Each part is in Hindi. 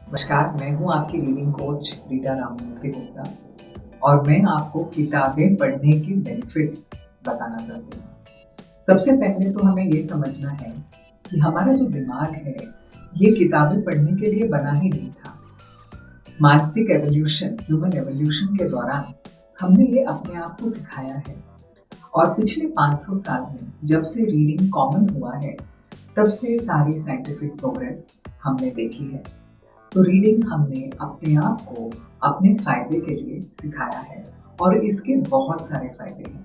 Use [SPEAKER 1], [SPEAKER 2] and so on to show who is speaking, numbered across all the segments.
[SPEAKER 1] नमस्कार, मैं हूँ आपकी रीडिंग कोच रीटा राममूर्ति गुप्ता और मैं आपको किताबें पढ़ने के बेनिफिट्स बताना चाहती हूँ। सबसे पहले तो हमें ये समझना है कि हमारा जो दिमाग है ये किताबें पढ़ने के लिए बना ही नहीं था। मानसिक एवोल्यूशन, ह्यूमन एवोल्यूशन के दौरान हमने ये अपने आप को सिखाया है और पिछले 500 साल में जब से रीडिंग कॉमन हुआ है तब से सारी साइंटिफिक प्रोग्रेस हमने देखी है। तो रीडिंग हमने अपने आप को अपने फायदे के लिए सिखाया है और इसके बहुत सारे फायदे हैं।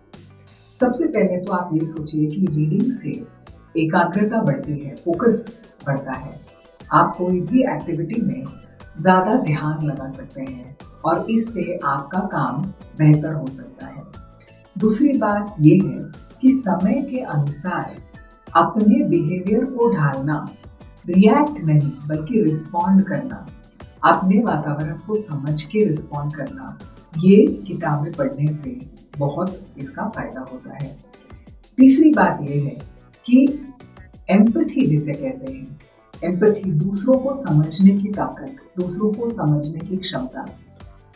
[SPEAKER 1] सबसे पहले तो आप ये सोचिए कि रीडिंग से एकाग्रता बढ़ती है, फोकस बढ़ता है। आप कोई भी एक्टिविटी में ज़्यादा ध्यान लगा सकते हैं और इससे आपका काम बेहतर हो सकता है। दूसरी बात ये है कि समय के अनुसार अपने बिहेवियर को ढालना, रिएक्ट नहीं बल्कि रिस्पॉन्ड करना, अपने वातावरण को समझ के रिस्पॉन्ड करना, ये किताबें पढ़ने से बहुत इसका फायदा होता है। तीसरी बात ये है कि एम्पैथी जिसे कहते हैं, एम्पैथी दूसरों को समझने की ताकत, दूसरों को समझने की क्षमता,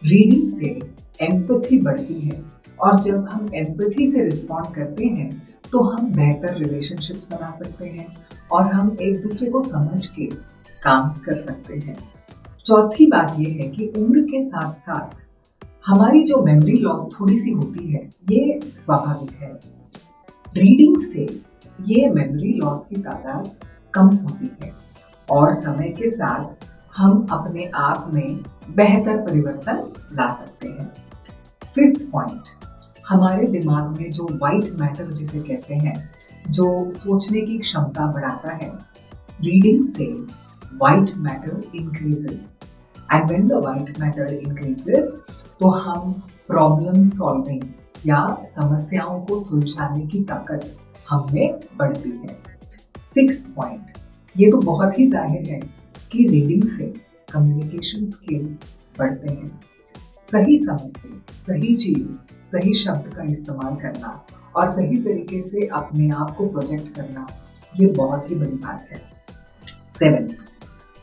[SPEAKER 1] रीडिंग से एम्पैथी बढ़ती है और जब हम एम्पैथी से रिस्पॉन्ड करते हैं तो हम बेहतर रिलेशनशिप्स बना सकते हैं और हम एक दूसरे को समझ के काम कर सकते हैं। चौथी बात यह है कि उम्र के साथ साथ हमारी जो मेमोरी लॉस थोड़ी सी होती है, ये स्वाभाविक है। रीडिंग से ये मेमोरी लॉस की तादाद कम होती है और समय के साथ हम अपने आप में बेहतर परिवर्तन ला सकते हैं। फिफ्थ पॉइंट, हमारे दिमाग में जो वाइट मैटर जिसे कहते हैं, जो सोचने की क्षमता बढ़ाता है, रीडिंग से white matter increases and when the white matter increases तो हम प्रॉब्लम सॉल्विंग या समस्याओं को सुलझाने की ताकत हम में बढ़ती है। सिक्स्थ पॉइंट, ये तो बहुत ही जाहिर है कि रीडिंग से कम्युनिकेशन स्किल्स बढ़ते हैं। सही समय पे सही चीज़, सही शब्द का इस्तेमाल करना और सही तरीके से अपने आप को प्रोजेक्ट करना, ये बहुत ही बड़ी बात है। सेवेंथ,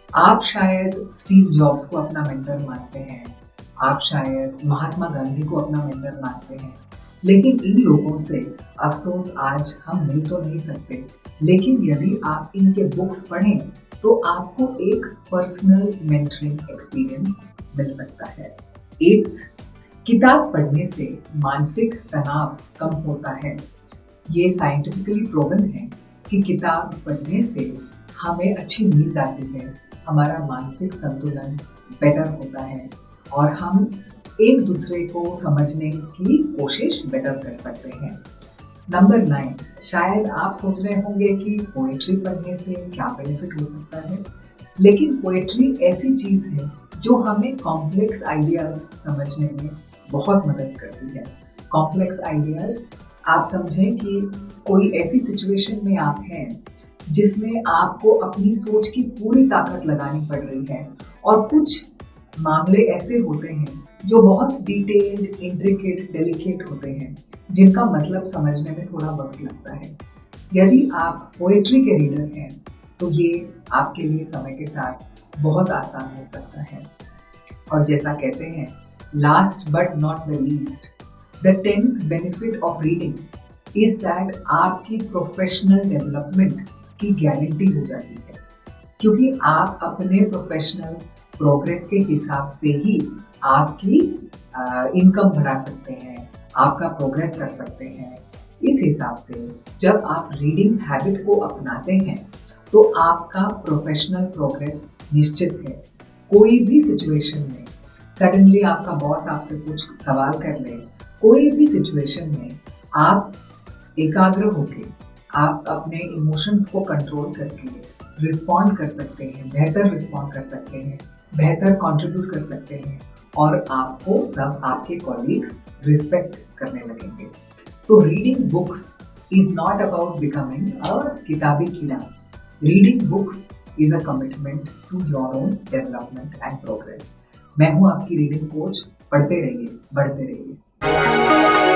[SPEAKER 1] आप शायद स्टीव जॉब्स को अपना मेंटर मानते हैं, आप शायद महात्मा गांधी को अपना मेंटर मानते हैं, लेकिन इन लोगों से अफसोस आज हम मिल तो नहीं सकते, लेकिन यदि आप इनके बुक्स पढ़ें तो आपको एक पर्सनल मेंटरिंग एक्सपीरियंस मिल सकता है। एट्थ, किताब पढ़ने से मानसिक तनाव कम होता है। ये साइंटिफिकली प्रूवन है कि किताब पढ़ने से हमें अच्छी नींद आती है, हमारा मानसिक संतुलन बेटर होता है और हम एक दूसरे को समझने की कोशिश बेटर कर सकते हैं। नंबर 9, शायद आप सोच रहे होंगे कि पोएट्री पढ़ने से क्या बेनिफिट हो सकता है, लेकिन पोएट्री ऐसी चीज़ है जो हमें कॉम्प्लेक्स आइडियाज़ समझने में बहुत मदद करती है। कॉम्प्लेक्स आइडियाज़, आप समझें कि कोई ऐसी सिचुएशन में आप हैं जिसमें आपको अपनी सोच की पूरी ताकत लगानी पड़ रही है और कुछ मामले ऐसे होते हैं जो बहुत डिटेल्ड, इंट्रिकेट, डेलिकेट होते हैं, जिनका मतलब समझने में थोड़ा वक्त लगता है। यदि आप पोएट्री के रीडर हैं तो ये आपके लिए समय के साथ बहुत आसान हो सकता है। और जैसा कहते हैं, last but not the least, the 10th benefit of reading is that आपकी प्रोफेशनल डेवलपमेंट की गारंटी हो जाती है, क्योंकि आप अपने प्रोफेशनल प्रोग्रेस के हिसाब से ही आपकी इनकम बढ़ा सकते हैं, आपका प्रोग्रेस कर सकते हैं। इस हिसाब से जब आप रीडिंग हैबिट को अपनाते हैं तो आपका प्रोफेशनल प्रोग्रेस निश्चित है। कोई भी सिचुएशन में सडनली आपका बॉस आपसे कुछ सवाल कर ले, कोई भी सिचुएशन में आप एकाग्र होकर आप अपने इमोशंस को कंट्रोल करके रिस्पॉन्ड कर सकते हैं, बेहतर रिस्पॉन्ड कर सकते हैं, बेहतर कंट्रीब्यूट कर सकते हैं और आपको सब आपके कॉलीग्स रिस्पेक्ट करने लगेंगे। तो reading books is not about becoming a किताबी कीड़ा। Reading books is a commitment to your own development and progress. मैं हूँ आपकी रीडिंग कोच। पढ़ते रहिए, बढ़ते रहिए।